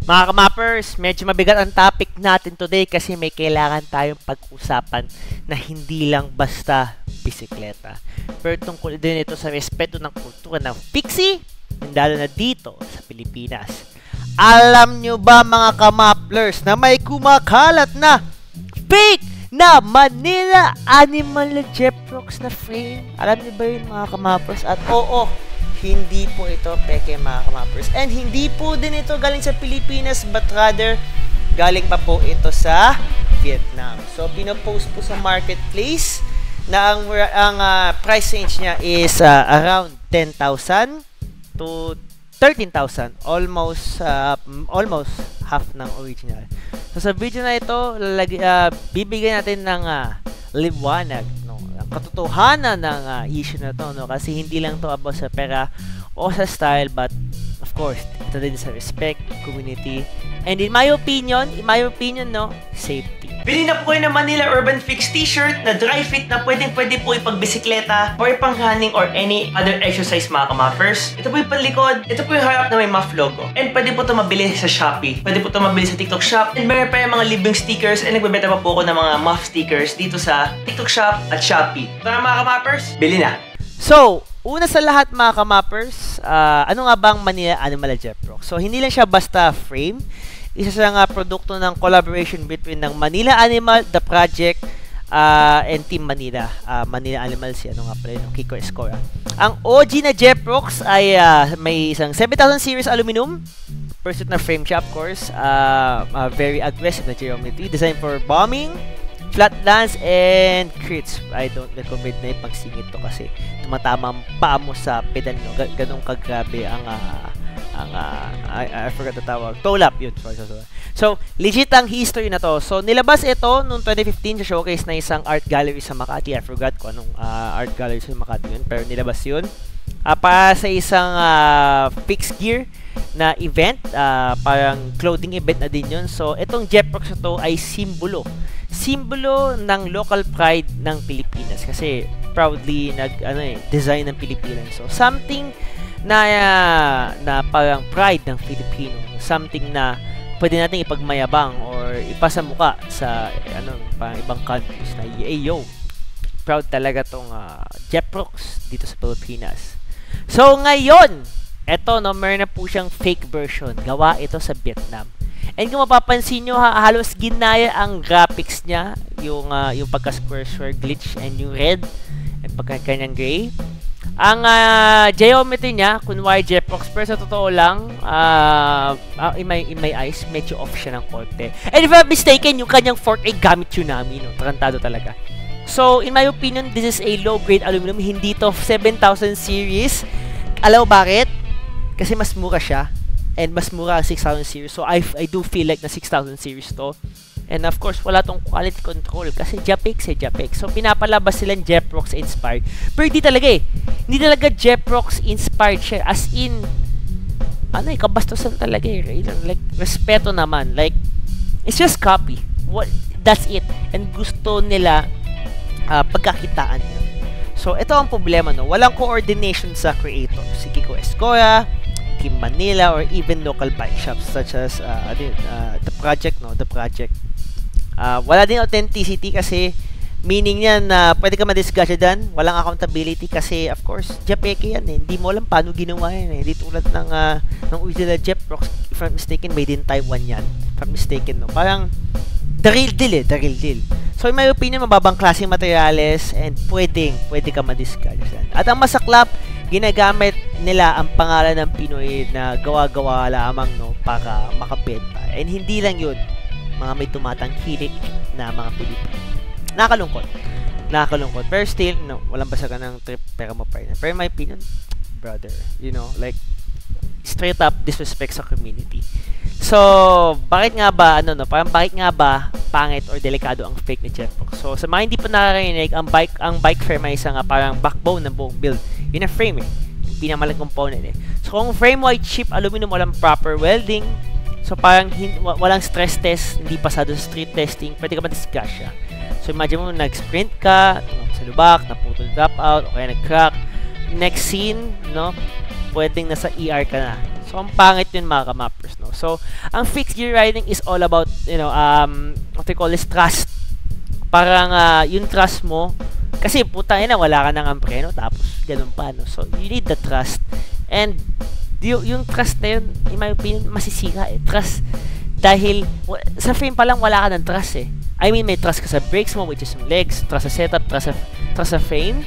Mga kamappers, medyo mabigat ang topic natin today kasi may kailangan tayong pag-usapan na hindi lang basta bisikleta. Pero tungkol din ito sa respeto ng kultura ng pixie, lalo na dito sa Pilipinas. Alam nyo ba mga kamapplers na may kumakalat na fake na Manila Animal Jeprox na frame? Alam nyo ba yun mga kamappers? At oo, hindi po ito peke mga kamappers. And hindi po din ito galing sa Pilipinas, but rather galing pa po ito sa Vietnam. So pinopost po sa marketplace na ang price range niya is around 10,000 to 13,000, almost half ng original. So sa video na ito, bibigyan natin ng liwanag, no, ang katotohanan ng issue na to, no, kasi hindi lang to about sa pera o sa style, but of course ito din sa respect, community, and in my opinion, no, safety. Bili na po kayo ng Manila Urban Fix t-shirt na dry fit na pwede po ipag-bisikleta or pang-running or any other exercise mga kamappers. Ito po yung palikod, ito po yung harap na may MUF logo. And pwede po ito mabili sa Shopee. Pwede po ito mabili sa TikTok Shop. And meron pa yung mga libreng stickers and nagbebenta pa po ako ng mga MUF stickers dito sa TikTok Shop at Shopee. Tara mga kamappers, bili na! So, una sa lahat mga kamappers, ano nga bang Manila Animal Jeprox? So, hindi lang siya basta frame. Isa siyang produkto ng collaboration between ng Manila Animal, The Project, and Team Manila. Manila Animals, ano nga pala yung Kiko Escora. Ang OG na Jeprox ay may isang 7,000 series aluminum, pursuit na frame siya, of course. Very aggressive na geometry, designed for bombing, flatlands, and crits. I don't recommend na ipagsingit to kasi tumatama ang paa mo sa pedal, no? Ganun kagrabe ang I forgot the tawag. Toe lap yun. So, legit ang history na to. So, nilabas ito noong 2015 sa showcase na isang art gallery sa Makati. I forgot kung anong art gallery sa Makati yun. Pero nilabas yun. Para sa isang fixed gear na event. Parang clothing event na din yun. So, itong Jeprox na to ay simbolo. Simbolo ng local pride ng Pilipinas. Kasi proudly design ng Pilipinas. So, something na parang pride ng Filipino, something na pwede nating ipagmayabang or ipasamuka sa parang ibang countries na yo, proud talaga tong Jeprox dito sa Pilipinas. So ngayon, eto no, meron na po siyang fake version, gawa ito sa Vietnam. And kung mapapansin nyo, halos ginaya ang graphics niya, yung pagka square glitch and yung red and pagka kanyang gray. Ang geometry niya, kunwari Jeprox, pero sa totoo lang, in my eyes, medyo off siya ng konti. And if I'm mistaken, yung kanyang fork ay gamit Tsunami, no? Tarantado talaga. So, in my opinion, this is a low-grade aluminum. Hindi to 7,000 series. Alam mo bakit? Kasi mas mura siya. And mas mura ang 6,000 series. So, I do feel like na 6,000 series to. And of course, wala tong quality control kasi Japex. So, pinapalabas silang Jeprox inspired. Pero hindi talaga eh. Hindi talaga Jeprox inspired siya. As in, kabastusan talaga eh. Like, respeto naman. Like, it's just copy. That's it. And gusto nila pagkakitaan nyo. So, ito ang problema, no? Walang coordination sa creator. Si Kiko Escora, Team Manila, or even local bike shops such as The Project, no? The Project. Wala din authenticity kasi meaning niya na pwede ka madisgusya dyan. Walang accountability kasi of course, Japeke yan eh. Hindi mo alam paano ginawa yan eh. Hindi tulad ng original Jeprox. If I'm mistaken, made in Taiwan yan. If I'm mistaken, no? Parang the real deal. So in my opinion, mababang klaseng materyales and pwede ka madisgusya dyan. At ang masaklap, ginagamit nila ang pangalan ng Pinoy na gawa-gawa lamang, no, para makabenta. And hindi lang yun, mga may tumatangkilik na mga Pilipino. Nakakalungkot. Pero still, no, walang basagan ng trip, pera mo pa rin. Pero in my opinion, brother, like, straight up disrespect sa community. So, bakit nga ba, bakit nga ba pangit or delikado ang fake ni Jeprox? So, sa mga hindi pa nakakarinig, ang bike frame ay isang parang backbone ng buong build. Yun ang frame eh. Yung pinamalang component eh. So, kung frame white cheap aluminum, walang proper welding, so parang walang stress test, hindi pasado sa street testing, pwede ka madisgusya. So, imagine mo, nag-sprint ka, sa lubak, naputol drop out, o kaya nag-crack. Next scene, no, pwedeng nasa ER ka na. So, ang pangit yun mga kamappers, no? So, ang fixed gear riding is all about, what they call is trust. Parang, yung trust mo, kasi putang ina, wala ka nang preno, tapos ganun pa, no? So, you need the trust. And, yung trust na yun, in my opinion, masisira, Trust, dahil, sa frame pa lang, wala ka ng trust, I mean, may trust ka sa brakes mo, which is yung legs, trust sa setup, trust sa frame,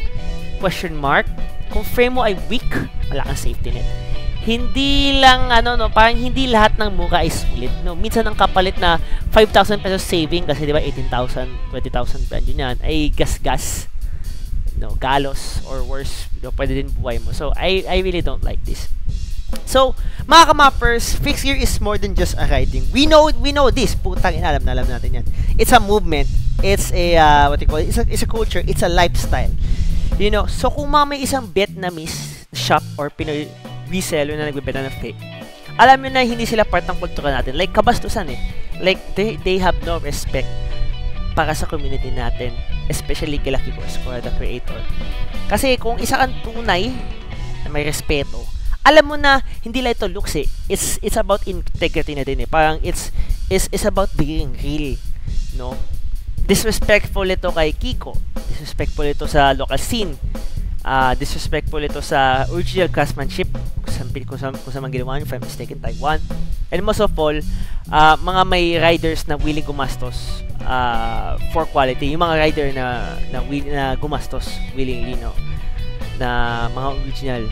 question mark. Kung frame mo ay weak, wala kang safety net. Hindi lang, parang hindi lahat ng mura ay sulit, no? Minsan ang kapalit na 5,000 pesos saving, kasi di ba 18,000, 20,000 brand yun yan, ay gas-gas, galos, or worse, pwede din buhay mo. So, I really don't like this. So, mga kamappers, fixed gear is more than just a riding. We know this. Putang ina, alam natin yan. It's a movement. It's a, it's a culture. It's a lifestyle. So kung may isang Vietnamese shop or Pinoy reseller na nagbebenta ng fake, alam nyo na hindi sila part ng kultura natin. Like, kabastusan Like, they have no respect para sa community natin. Especially kila Kiko Escola, the creator. Kasi kung isa kang tunay na may respeto, alam mo na hindi lang ito looks It's about integrity na din Parang it's about being real, no? Disrespectful ito kay Kiko. Disrespectful ito sa local scene. Disrespectful ito sa original craftsmanship kung saan ginawa nyo, if I'm mistaken, Taiwan. And most of all, mga may riders na willing gumastos for quality. Yung mga rider na gumastos willingly, no? Na mga original.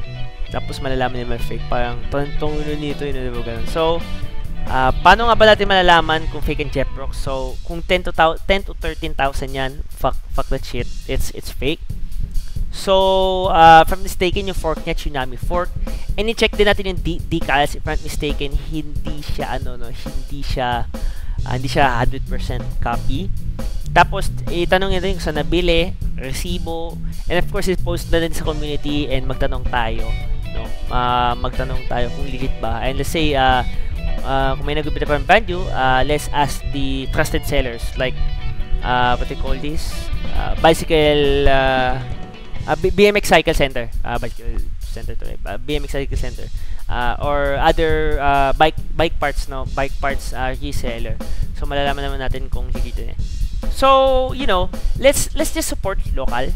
Tapos malalaman nila fake. Parang, tong nito, ganun. So, paano nga ba natin malalaman kung fake and Jeprox? So, kung 10 to 13,000 yan, fuck that shit. It's fake. So, if I'm mistaken, yung fork niya, Tsunami fork. And i-check din natin yung decals. If I'm mistaken, hindi siya 100% copy. Tapos, itanong nyo rin kung saan nabili, resibo, and of course, i-post na din sa community and magtanong tayo. No? Magtanong tayo kung legit ba. And let's say, kung may nagbibita pa ng brand new, let's ask the trusted sellers like what they call this, bicycle BMX Cycle Center, bicycle center to BMX Cycle Center, or other bike parts, no, bike parts reseller. So malalaman naman natin kung legit yun So, let's just support local.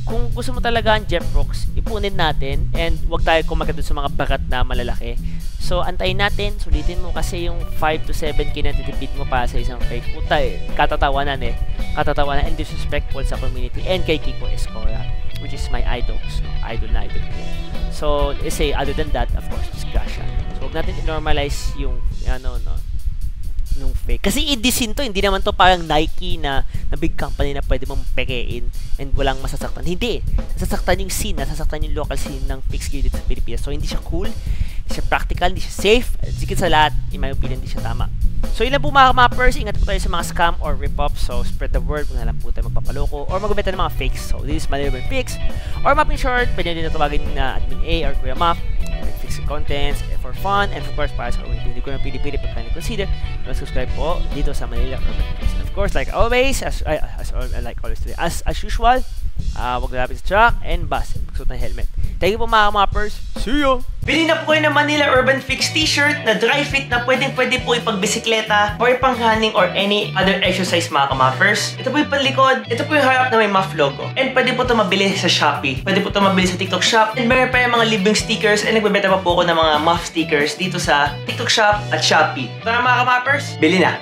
Kung gusto mo talaga ang Jeprox, ipunin natin and wag tayo kumagat sa mga bakat na malalaki. So, antayin natin, sulitin mo kasi yung 5 to 7k na titipid mo para sa isang fake. Puta katatawanan Katatawanan and disrespectful sa community and kay Kiko Escola, which is my idol na idol ko. So, let's say, other than that, of course, disgrasya. So, wag natin i-normalize yung, nung fake. Kasi indisin to, hindi naman to parang Nike na big company na pwede mong pekein and walang masasaktan. Hindi. Nasasaktan yung scene, nasasaktan yung local scene ng fixed gear dito sa Pilipinas. So, hindi siya cool, hindi siya practical, hindi siya safe, at sigit sa lahat, in my opinion, hindi siya tama. So, yun lang po mga kamappers. Ingat po tayo sa mga scam or rip-off. So, spread the word kung nalang po tayo magpapaloko or magbenta ng mga fakes. So, this is Manila Urban Fix. Or Mapping Short, pwede nyo din na tawagin na Admin A or Kuya Map. Fix contents for fun and of course para sa community. Hindi ko na pili-pili pag kindly consider na subscribe po dito sa Manila Urban Fix. And of course, like always, as usual, wag lalapit sa truck and bus. Magsuot ng helmet. Thank you po mga kamappers. See you! Bili na po kayo ng Manila Urban Fix t-shirt na dry fit na pwede po ipagbisikleta or ipang-running or any other exercise mga kamappers. Ito po yung panlikod. Ito po yung harap na may MUF logo. And pwede po ito mabili sa Shopee. Pwede po ito mabili sa TikTok Shop. And meron pa yung mga libreng stickers and nagbebenta pa po ako ng mga MUF stickers dito sa TikTok Shop at Shopee. Tara mga kamappers, bili na!